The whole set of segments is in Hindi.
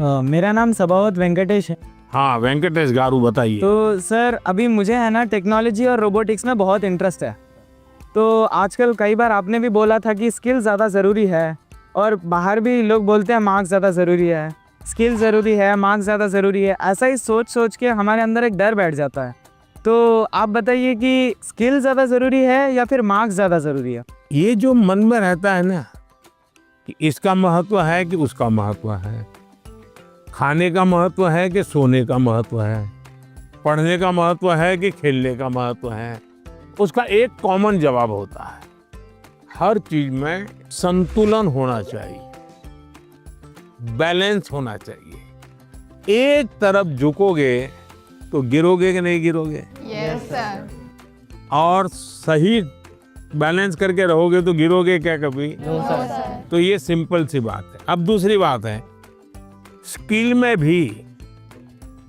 मेरा नाम सबावत वेंकटेश है। हाँ वेंकटेश गारू, बताइए। तो सर अभी मुझे है ना टेक्नोलॉजी और रोबोटिक्स में बहुत इंटरेस्ट है। तो आजकल कई बार आपने भी बोला था कि स्किल ज़्यादा ज़रूरी है, और बाहर भी लोग बोलते हैं मार्क्स ज़्यादा ज़रूरी है, स्किल ज़रूरी है, मार्क्स ज़्यादा ज़रूरी है। ऐसा ही सोच सोच के हमारे अंदर एक डर बैठ जाता है। तो आप बताइए कि स्किल ज़्यादा ज़रूरी है या फिर मार्क्स ज़्यादा ज़रूरी है? ये जो मन में रहता है ना कि इसका महत्व है कि उसका महत्व है, खाने का महत्व है कि सोने का महत्व है, पढ़ने का महत्व है कि खेलने का महत्व है, उसका एक कॉमन जवाब होता है, हर चीज में संतुलन होना चाहिए, बैलेंस होना चाहिए। एक तरफ झुकोगे तो गिरोगे कि नहीं गिरोगे? Yes sir. और सही बैलेंस करके रहोगे तो गिरोगे क्या कभी? No sir. तो ये सिंपल सी बात है। अब दूसरी बात है, स्किल में भी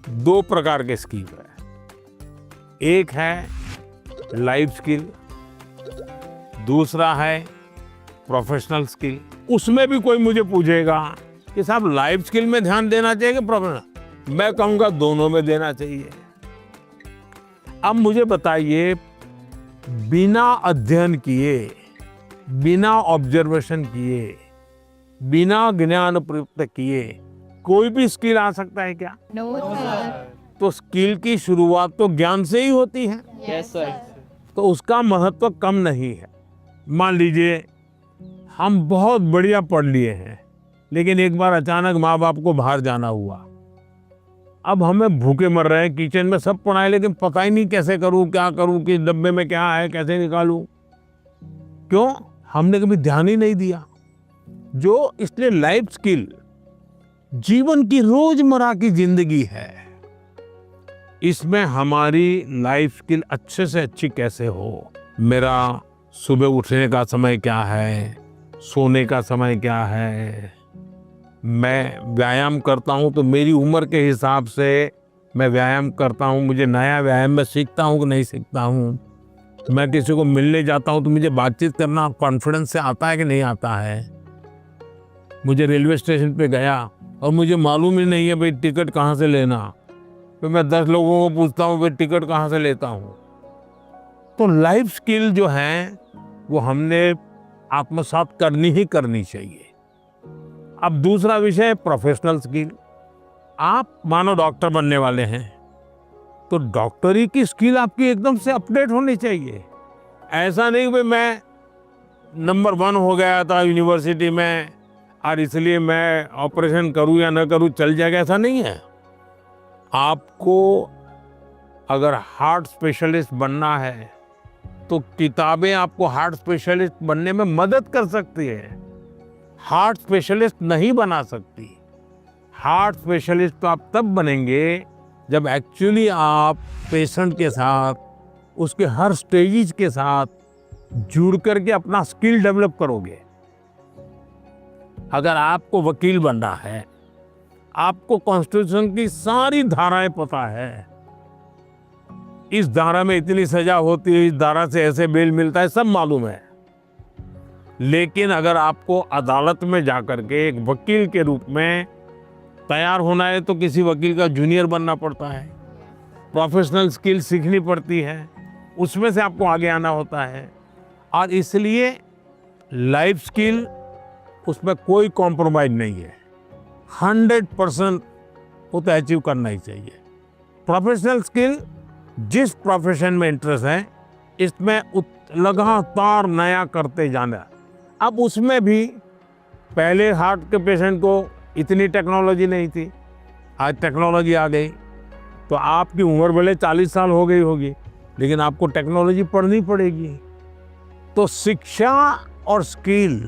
दो प्रकार के स्किल है। एक है लाइफ स्किल, दूसरा है प्रोफेशनल स्किल। उसमें भी कोई मुझे पूछेगा कि साहब लाइफ स्किल में ध्यान देना चाहिए कि प्रोफेशनल, मैं कहूंगा दोनों में देना चाहिए। अब मुझे बताइए, बिना अध्ययन किए, बिना ऑब्जर्वेशन किए, बिना ज्ञान प्राप्त किए कोई भी स्किल आ सकता है क्या? No sir. तो स्किल की शुरुआत तो ज्ञान से ही होती है। Yes sir. तो उसका महत्व कम नहीं है। मान लीजिए हम बहुत बढ़िया पढ़ लिए हैं, लेकिन एक बार अचानक माँ बाप को बाहर जाना हुआ। अब हमें भूखे मर रहे हैं, किचन में सब पड़ा है, लेकिन पता ही नहीं कैसे करूं, क्या करूं, कि डब्बे में क्या है, कैसे निकालूं। क्यों? हमने कभी ध्यान ही नहीं दिया। जो इसलिए लाइफ स्किल जीवन की रोजमर्रा की जिंदगी है, इसमें हमारी लाइफ स्किल अच्छे से अच्छी कैसे हो। मेरा सुबह उठने का समय क्या है, सोने का समय क्या है, मैं व्यायाम करता हूं तो मेरी उम्र के हिसाब से मैं व्यायाम करता हूं, मुझे नया व्यायाम में सीखता हूं कि नहीं सीखता हूं। मैं किसी को मिलने जाता हूं तो मुझे बातचीत करना कॉन्फिडेंस से आता है कि नहीं आता है। मुझे रेलवे स्टेशन पे गया और मुझे मालूम ही नहीं है भाई टिकट कहाँ से लेना, तो मैं 10 लोगों को पूछता हूँ भाई टिकट कहाँ से लेता हूँ। तो लाइफ स्किल जो है वो हमने आत्मसात करनी ही करनी चाहिए। अब दूसरा विषय है प्रोफेशनल स्किल। आप मानो डॉक्टर बनने वाले हैं, तो डॉक्टरी की स्किल आपकी एकदम से अपडेट होनी चाहिए। ऐसा नहीं कि मैं नंबर 1 हो गया था यूनिवर्सिटी में और इसलिए मैं ऑपरेशन करूं या ना करूं चल जाएगा, ऐसा नहीं है। आपको अगर हार्ट स्पेशलिस्ट बनना है तो किताबें आपको हार्ट स्पेशलिस्ट बनने में मदद कर सकती है, हार्ट स्पेशलिस्ट नहीं बना सकती। हार्ट स्पेशलिस्ट तो आप तब बनेंगे जब एक्चुअली आप पेशेंट के साथ, उसके हर स्टेज के साथ जुड़ करके अपना स्किल डेवलप करोगे। अगर आपको वकील बनना है, आपको कॉन्स्टिट्यूशन की सारी धाराएं पता है, इस धारा में इतनी सजा होती है, इस धारा से ऐसे बेल मिलता है, सब मालूम है। लेकिन अगर आपको अदालत में जाकर के एक वकील के रूप में तैयार होना है तो किसी वकील का जूनियर बनना पड़ता है, प्रोफेशनल स्किल सीखनी पड़ती है, उसमें से आपको आगे आना होता है। और इसलिए लाइफ स्किल, उसमें कोई कॉम्प्रोमाइज नहीं है, 100% वो तो अचीव करना ही चाहिए। प्रोफेशनल स्किल, जिस प्रोफेशन में इंटरेस्ट है, इसमें लगातार नया करते जाना। अब उसमें भी पहले हार्ट के पेशेंट को इतनी टेक्नोलॉजी नहीं थी, आज टेक्नोलॉजी आ गई। तो आपकी उम्र भले 40 साल हो गई होगी, लेकिन आपको टेक्नोलॉजी पढ़नी पड़ेगी। तो शिक्षा और स्किल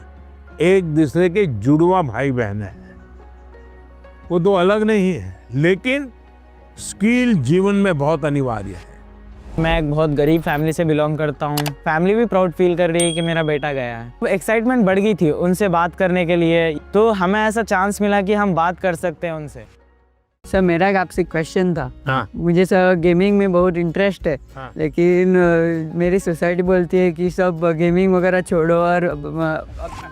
एक दूसरे के जुड़वा भाई बहन है, वो दो अलग नहीं है, लेकिन स्किल जीवन में बहुत अनिवार्य है। मैं एक बहुत गरीब फैमिली से बिलोंग करता हूँ। फैमिली भी प्राउड फील कर रही है कि मेरा बेटा गया है। वो एक्साइटमेंट बढ़ गई थी उनसे बात करने के लिए, तो हमें ऐसा चांस मिला कि हम बात कर सकते हैं उनसे। सर मेरा एक आपसे क्वेश्चन था। हाँ। मुझे सर गेमिंग में बहुत इंटरेस्ट है। हाँ। लेकिन मेरी सोसाइटी बोलती है कि सब गेमिंग वगैरह छोड़ो और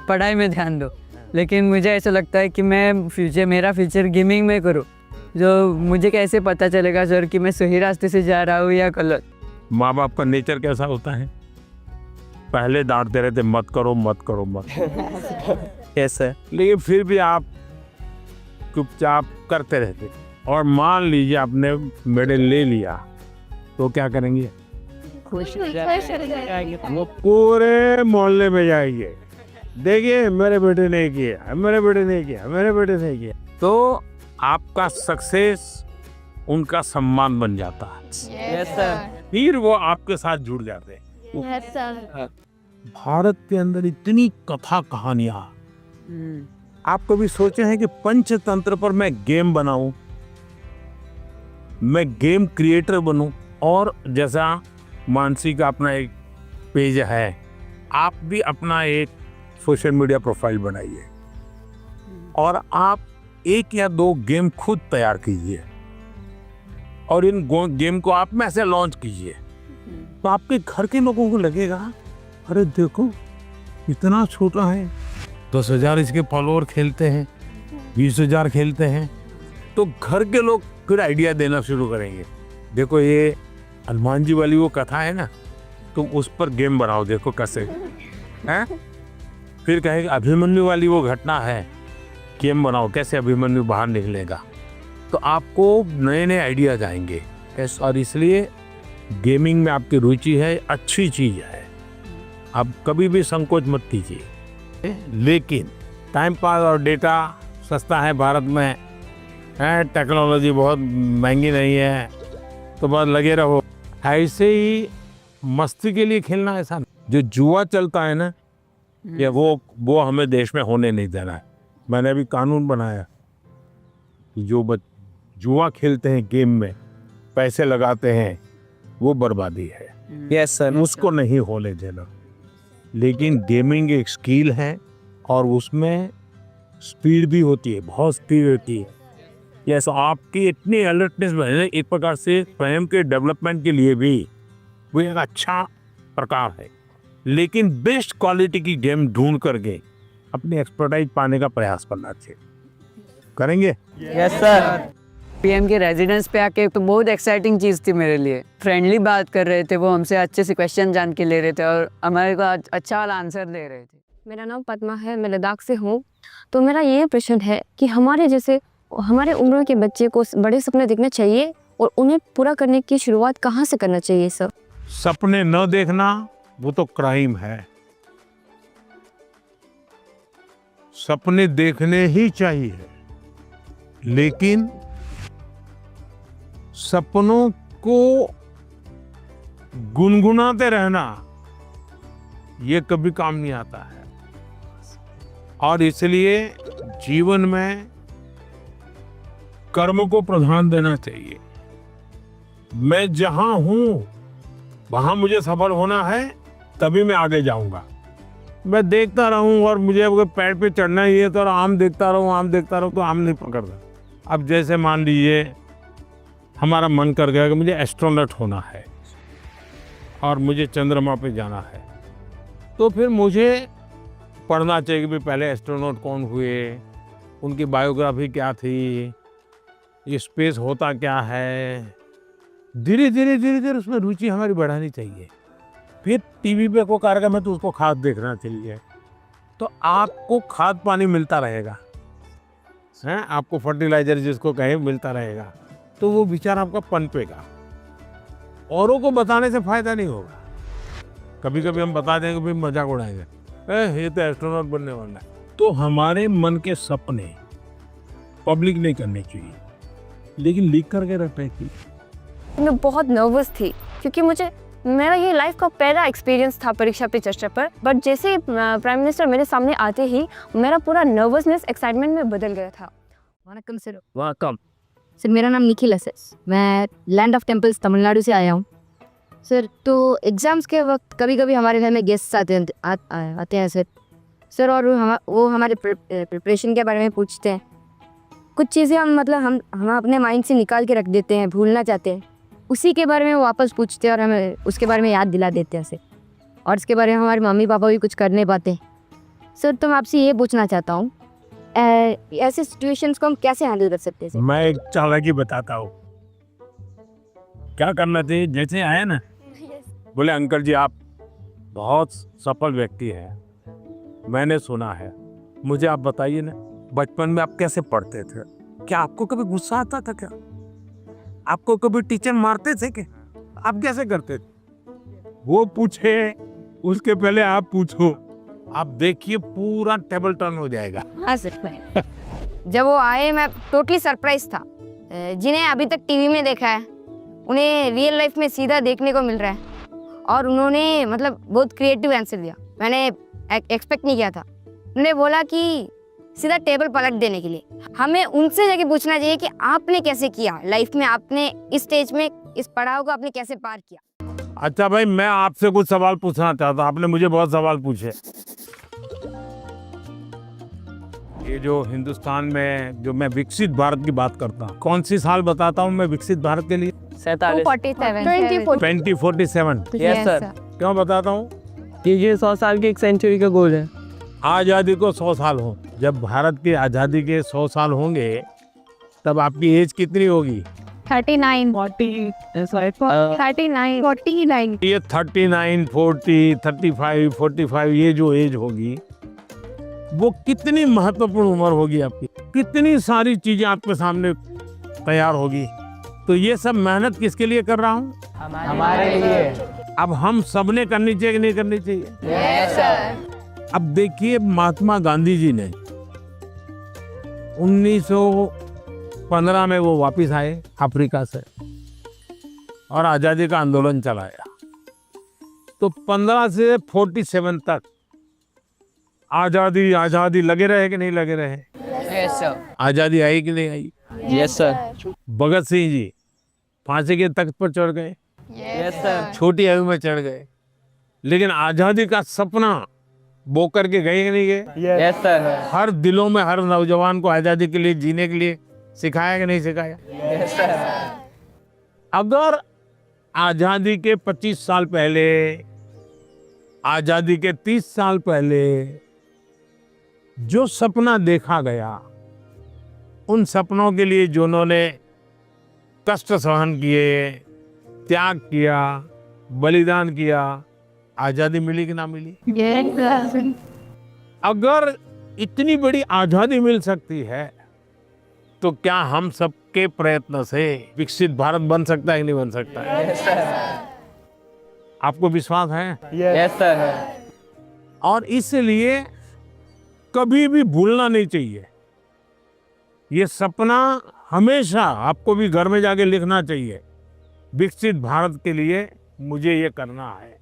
पढ़ाई में ध्यान दो। लेकिन मुझे ऐसा लगता है कि मेरा फ्यूचर गेमिंग में करूँ। जो मुझे कैसे पता चलेगा सर कि मैं सही रास्ते से जा रहा हूँ या गलत। माँ बाप का नेचर कैसा होता है, पहले डांटते रहते मत करो मत करो मत करो। Yes sir. लेकिन फिर भी आप चुपचाप करते रहते। और मान लीजिए आपने मेडल ले लिया तो क्या करेंगे? खुश हो जाएंगे। वो पूरे मोहल्ले में जाएंगे, देखिए मेरे बेटे ने किया, मेरे बेटे ने किया, मेरे बेटे ने किया। तो आपका सक्सेस उनका सम्मान बन जाता है, यस सर। फिर वो आपके साथ जुड़ जाते हैं। Yes sir. भारत के अंदर इतनी कथा कहानियां, आप कभी सोचे हैं कि पंचतंत्र पर मैं गेम बनाऊं, मैं गेम क्रिएटर बनूं? और जैसा मानसी का अपना एक पेज है, आप भी अपना एक सोशल मीडिया प्रोफाइल बनाइए और आप 1 या 2 गेम खुद तैयार कीजिए और इन गेम को आप में से लॉन्च कीजिए। तो आपके घर के लोगों को लगेगा अरे देखो इतना छोटा है, 10,000 इसके फॉलोअर खेलते हैं, 20,000 खेलते हैं। तो घर के लोग फिर आइडिया देना शुरू करेंगे, देखो ये हनुमान जी वाली वो कथा है ना, तुम उस पर गेम बनाओ, देखो कैसे हैं। फिर कहेंगे अभिमन्यु वाली वो घटना है, गेम बनाओ कैसे अभिमन्यु बाहर निकलेगा। तो आपको नए नए आइडियाज आएंगे। और इसलिए गेमिंग में आपकी रुचि है, अच्छी चीज़ है, आप कभी भी संकोच मत कीजिए। लेकिन टाइम पास और डेटा सस्ता है भारत में, है टेक्नोलॉजी बहुत महंगी नहीं है, तो बस लगे रहो। ऐसे ही मस्ती के लिए खेलना, ऐसा जो जुआ चलता है ना, ये वो हमें देश में होने नहीं देना है। मैंने अभी कानून बनाया, जो जुआ खेलते हैं, गेम में पैसे लगाते हैं, वो बर्बादी है। Yes sir. उसको नहीं होने देना। लेकिन गेमिंग एक स्किल है और उसमें स्पीड भी होती है, बहुत स्पीड होती है। यस, आपकी इतनी अलर्टनेस बने, एक प्रकार से स्वयं के डेवलपमेंट के लिए भी वो एक अच्छा प्रकार है। लेकिन बेस्ट क्वालिटी की गेम ढूंढ करके अपनी एक्सपर्टाइज पाने का प्रयास करना चाहिए। करेंगे? Yes sir. पीएम के रेजिडेंस पे आके तो बहुत एक्साइटिंग चीज़ थी मेरे लिए। फ्रेंडली बात कर रहे थे, वो हमसे अच्छे से क्वेश्चन जान के ले रहे थे और हमारे को अच्छा वाला आंसर दे रहे थे। मेरा नाम पद्मा है, मैं लद्दाख से हूँ। तो मेरा ये प्रश्न है कि हमारे उम्र के बच्चे को बड़े सपने देखने चाहिए और उन्हें पूरा करने की शुरुआत कहाँ से करना चाहिए सर? सपने न देखना वो तो क्राइम है। सपने देखने ही चाहिए, लेकिन सपनों को गुनगुनाते रहना ये कभी काम नहीं आता है। और इसलिए जीवन में कर्म को प्रधान देना चाहिए। मैं जहां हूं वहां मुझे सफल होना है, तभी मैं आगे जाऊंगा। मैं देखता रहूं और मुझे अगर पेड़ पे चढ़ना ही है तो आम देखता रहूं तो आम नहीं पकड़ता। अब जैसे मान लीजिए हमारा मन कर गया कि मुझे एस्ट्रोनॉट होना है और मुझे चंद्रमा पे जाना है, तो फिर मुझे पढ़ना चाहिए कि पहले एस्ट्रोनॉट कौन हुए, उनकी बायोग्राफी क्या थी, ये स्पेस होता क्या है। धीरे धीरे उसमें रुचि हमारी बढ़ानी चाहिए। फिर टीवी पे कोई कार्यक्रम है तो उसको खाद देखना चाहिए, तो आपको खाद पानी मिलता रहेगा, हैं, आपको फर्टिलाइजर जिसको कहे मिलता रहेगा, तो वो विचार आपका पनपेगा। औरों को बताने से फायदा नहीं होगा। कभी कभी हम बता देंगे, भाई मजाक उड़ाएंगे, ये तो एस्ट्रोनॉट बनने वाला है। तो हमारे मन के सपने पब्लिक नहीं करने चाहिए, लेकिन लीक करके रखने चाहिए। मैं बहुत नर्वस थी क्योंकि मेरा ये लाइफ का पहला एक्सपीरियंस था परीक्षा पे चर्चा पर। बट जैसे प्राइम मिनिस्टर मेरे सामने आते ही मेरा पूरा नर्वसनेस एक्साइटमेंट में बदल गया था। वनकम सर। वेलकम सर, मेरा नाम निखिल है सर। मैं लैंड ऑफ टेम्पल्स तमिलनाडु से आया हूँ सर। तो एग्ज़ाम्स के वक्त कभी कभी हमारे घर में गेस्ट आते हैं सर, और वो हमारे प्रिपरेशन के बारे में पूछते हैं। कुछ चीज़ें हम अपने माइंड से निकाल के रख देते हैं, भूलना चाहते हैं, उसी के बारे में वो वापस पूछते हैं और हमें उसके बारे में याद दिला देते हैं सर। और इसके बारे में हमारे मम्मी पापा भी कुछ कर नहीं पाते सर। तो मैं आपसे ये पूछना चाहता हूँ ऐसे सिचुएशंस को हम कैसे हैंडल कर सकते हैं सर? मैं एक चालाकी बताता हूँ। क्या करना चाहिए, जैसे आया ना, बोले अंकल जी आप बहुत सफल व्यक्ति हैं, मैंने सुना है, मुझे आप बताइए ना, बचपन में आप कैसे पढ़ते थे? क्या आपको कभी गुस्सा आता था क्या? आपको कभी टीचर मारते थे क्या? आप कैसे करते थे? वो पूछे उसके पहले आप पूछो, आप देखिए पूरा टेबल टर्न हो जाएगा। हाँ सर। जब वो आए मैं टोटली सरप्राइज था। जिन्हें अभी तक टीवी में देखा है उन्हें रियल लाइफ में सीधा देखने को मिल रहा है और उन्होंने मतलब बहुत क्रिएटिव आंसर दिया। मैंने एक्सपेक्ट नहीं किया था। उन्होंने बोला कि सीधा टेबल पलट देने के लिए। हमें उनसे जाके पूछना चाहिए कि आपने कैसे किया लाइफ में, आपने इस स्टेज में इस पड़ाव को आपने कैसे पार किया। अच्छा भाई, मैं आपसे कुछ सवाल पूछना चाहता हूँ, आपने मुझे बहुत सवाल पूछे। ये जो हिंदुस्तान में जो मैं विकसित भारत की बात करता हूँ, कौन सी साल बताता हूँ मैं विकसित भारत के लिए? 2047। Yes sir. क्यों बताता हूँ? ये 100 साल की एक सेंचुरी का गोल है। आज़ादी को 100 साल हो, जब भारत की आज़ादी के 100 साल होंगे तब आपकी एज कितनी होगी? 39 49 49 ये 39, 40, 35, 45 ये जो एज होगी वो कितनी महत्वपूर्ण उम्र होगी आपकी, कितनी सारी चीजें आपके सामने तैयार होगी। तो ये सब मेहनत किसके लिए कर रहा हूँ? हमारे लिए। अब हम सबने करनी चाहिए कि नहीं करनी चाहिए? Yes sir. अब देखिए, महात्मा गांधी जी ने 1915 में वो वापस आए अफ्रीका से और आज़ादी का आंदोलन चलाया। तो 15 से 47 तक आज़ादी आज़ादी लगे रहे कि नहीं लगे रहे? Yes sir. आज़ादी आई कि नहीं आई? Yes sir. भगत सिंह जी फांसी के तख्त पर चढ़ गए, यस सर। छोटी आयु में चढ़ गए, लेकिन आज़ादी का सपना बो करके गए कि नहीं गए? Yes sir. हर दिलों में हर नौजवान को आज़ादी के लिए जीने के लिए सिखाया कि नहीं सिखाया? Yes sir. अगर आज़ादी के 25 साल पहले, आज़ादी के 30 साल पहले जो सपना देखा गया, उन सपनों के लिए जो उन्होंने कष्ट सहन किए, त्याग किया, बलिदान किया, आज़ादी मिली कि ना मिली? अगर इतनी बड़ी आज़ादी मिल सकती है तो क्या हम सबके प्रयत्न से विकसित भारत बन सकता है कि नहीं बन सकता है? Yes sir. आपको विश्वास है? Yes sir. और इसलिए कभी भी भूलना नहीं चाहिए। ये सपना हमेशा आपको भी घर में जाके लिखना चाहिए। विकसित भारत के लिए मुझे ये करना है।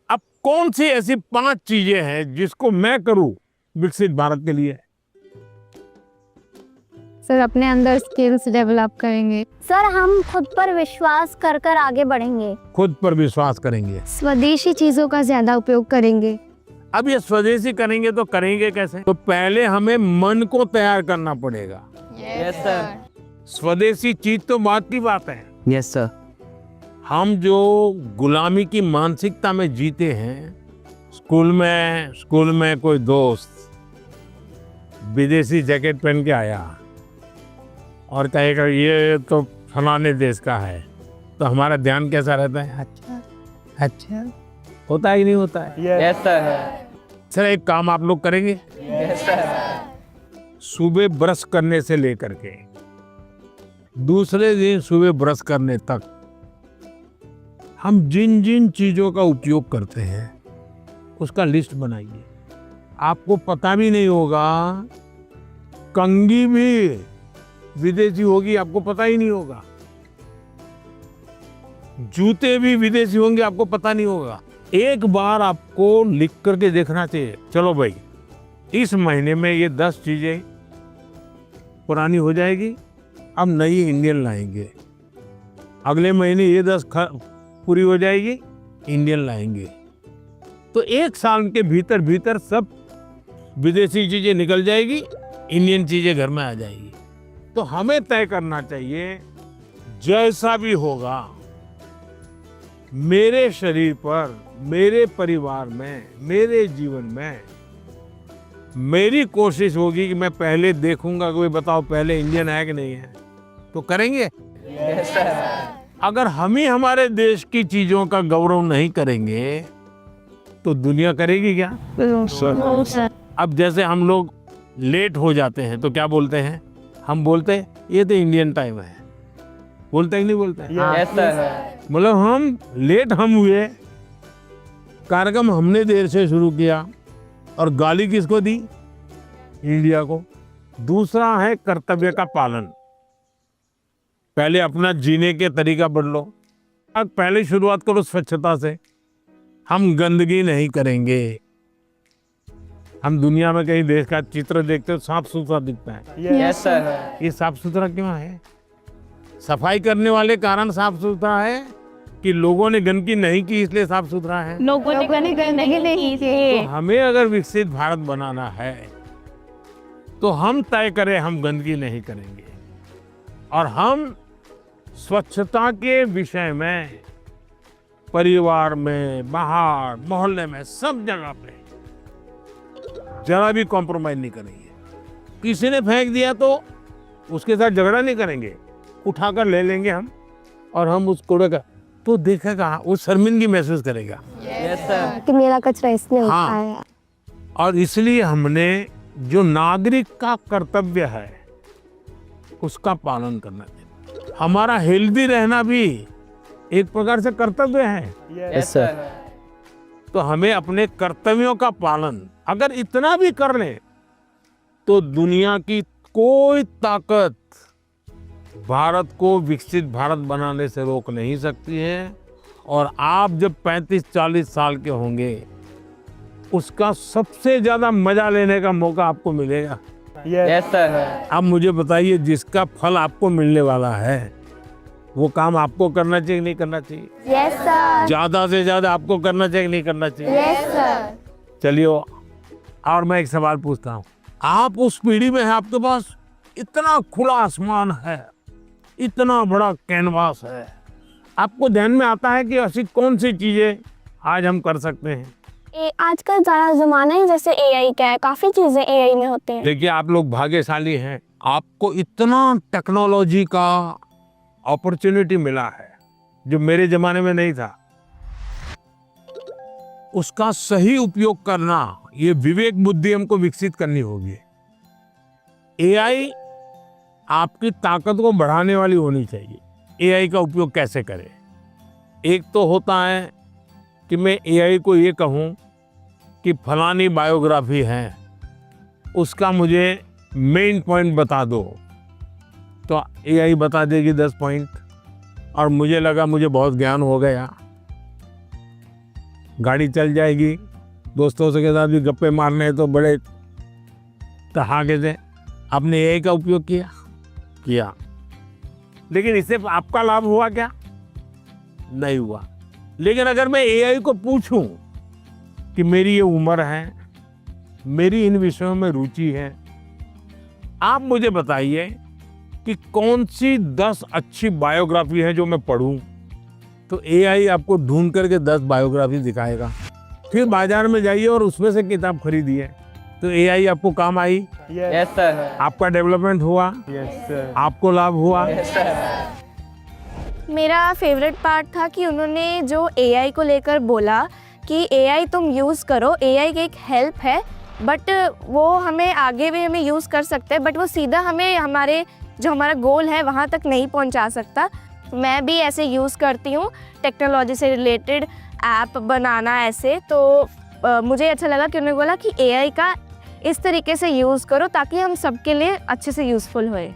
अब कौन सी ऐसी 5 चीजें हैं जिसको मैं करूं विकसित भारत के लिए? सर अपने अंदर स्किल्स डेवलप करेंगे। सर हम खुद पर विश्वास कर कर आगे बढ़ेंगे। खुद पर विश्वास करेंगे। स्वदेशी चीज़ों का ज़्यादा उपयोग करेंगे। अब ये स्वदेशी करेंगे तो करेंगे कैसे? तो पहले हमें मन को तैयार करना पड़ेगा। Yes sir. स्वदेशी चीज तो बात की बात है। Yes sir. हम जो गुलामी की मानसिकता में जीते हैं, स्कूल में कोई दोस्त विदेशी जैकेट पहन के आया और कहेगा ये तो फलाने देश का है, तो हमारा ध्यान कैसा रहता है? अच्छा होता है कि नहीं होता है? Yes sir. सर एक काम आप लोग करेंगे, यस सर। सुबह ब्रश करने से लेकर के दूसरे दिन सुबह ब्रश करने तक हम जिन जिन चीजों का उपयोग करते हैं उसका लिस्ट बनाइए। आपको पता भी नहीं होगा, कंघी भी विदेशी होगी, आपको पता ही नहीं होगा। जूते भी विदेशी होंगे, आपको पता नहीं होगा। एक बार आपको लिख करके देखना चाहिए, चलो भाई इस महीने में ये 10 चीजें पुरानी हो जाएगी, अब नई इंडियन लाएंगे। अगले महीने ये 10 पूरी हो जाएगी, इंडियन लाएंगे। तो 1 साल के भीतर भीतर सब विदेशी चीजें निकल जाएगी, इंडियन चीजें घर में आ जाएगी। तो हमें तय करना चाहिए जैसा भी होगा मेरे शरीर पर, मेरे परिवार में, मेरे जीवन में मेरी कोशिश होगी कि मैं पहले देखूंगा, कोई बताओ पहले इंडियन है कि नहीं है, तो करेंगे। Yes sir. अगर हम ही हमारे देश की चीजों का गौरव नहीं करेंगे तो दुनिया करेगी क्या? अब जैसे हम लोग लेट हो जाते हैं तो क्या बोलते हैं? हम बोलते हैं ये तो इंडियन टाइम है, बोलते हैं कि नहीं बोलते हैं? Yes sir. मतलब हम लेट हम हुए, कार्यक्रम हमने देर से शुरू किया और गाली किसको दी? इंडिया को। दूसरा है कर्तव्य का पालन। पहले अपना जीने के तरीका बदलो। अब पहले शुरुआत करो स्वच्छता से। हम गंदगी नहीं करेंगे। हम दुनिया में कहीं देश का चित्र देखते हो साफ सुथरा दिखता है, यस सर। ये साफ सुथरा क्यों है? सफाई करने वाले कारण साफ सुथरा है कि लोगों ने गंदगी नहीं की इसलिए साफ सुथरा है? लोगों ने नहीं तो हमें अगर विकसित भारत बनाना है तो हम तय करें हम गंदगी नहीं करेंगे और हम स्वच्छता के विषय में परिवार में, बाहर, मोहल्ले में, सब जगह पे जरा भी कॉम्प्रोमाइज नहीं करेंगे। किसी ने फेंक दिया तो उसके साथ झगड़ा नहीं करेंगे, उठाकर ले लेंगे हम और हम उस कूड़े का तो देखेगा, वो शर्मिंदगी महसूस करेगा। Yes sir. कि मेरा कचरा इसने हाँ। उठाया। और इसलिए हमने जो नागरिक का कर्तव्य है उसका पालन करना चाहिए। हमारा हेल्दी रहना भी एक प्रकार से कर्तव्य है। Yes sir. तो हमें अपने कर्तव्यों का पालन अगर इतना भी कर लें तो दुनिया की कोई ताकत भारत को विकसित भारत बनाने से रोक नहीं सकती है। और आप जब 35-40 साल के होंगे उसका सबसे ज्यादा मजा लेने का मौका आपको मिलेगा। Yes sir. अब मुझे बताइए, जिसका फल आपको मिलने वाला है वो काम आपको करना चाहिए कि नहीं करना चाहिए? Yes sir. ज्यादा से ज्यादा आपको करना चाहिए कि नहीं करना चाहिए? Yes sir. चलिए, और मैं एक सवाल पूछता हूँ। आप उस पीढ़ी में हैं, आपके पास इतना खुला आसमान है, इतना बड़ा कैनवास है, आपको ध्यान में आता है कि ऐसी कौन सी चीजें आज हम कर सकते हैं? आजकल ज़्यादा ज़माना ही जैसे एआई का है, काफ़ी चीज़ें एआई में होती हैं। देखिए, आप लोग भाग्यशाली हैं, आपको इतना टेक्नोलॉजी का अपॉर्चुनिटी मिला है जो मेरे जमाने में नहीं था। उसका सही उपयोग करना, ये विवेक बुद्धि हमको विकसित करनी होगी। एआई आपकी ताकत को बढ़ाने वाली होनी चाहिए। एआई का उपयोग कैसे करें? एक तो होता है कि मैं एआई को ये कहूँ कि फलानी बायोग्राफी है, उसका मुझे मेन पॉइंट बता दो, तो एआई बता देगी 10 पॉइंट और मुझे लगा मुझे बहुत ज्ञान हो गया, गाड़ी चल जाएगी, दोस्तों के साथ भी गप्पे मारने हैं तो बड़े तहाके से आपने एआई का उपयोग किया, लेकिन इससे आपका लाभ हुआ क्या? नहीं हुआ। लेकिन अगर मैं एआई को पूछूं कि मेरी ये उम्र है, मेरी इन विषयों में रुचि है, आप मुझे बताइए कि कौन सी 10 अच्छी बायोग्राफी है जो मैं पढूं, तो एआई आपको ढूंढ करके 10 बायोग्राफी दिखाएगा। फिर बाजार में जाइए और उसमें से किताब खरीदिए, तो एआई आपको काम आई। Yes sir. आपका डेवलपमेंट हुआ, यस सर। आपको लाभ हुआ। Yes sir. मेरा फेवरेट पार्ट था कि उन्होंने जो एआई को लेकर बोला कि एआई तुम यूज़ करो, एआई की एक हेल्प है, बट वो हमें आगे भी हमें यूज़ कर सकते हैं, बट वो सीधा हमें हमारा गोल है वहाँ तक नहीं पहुँचा सकता। मैं भी ऐसे यूज़ करती हूँ टेक्नोलॉजी से रिलेटेड ऐप बनाना ऐसे, तो मुझे अच्छा लगा कि उन्होंने बोला कि एआई का इस तरीके से यूज़ करो ताकि हम सबके लिए अच्छे से यूज़फुल होए।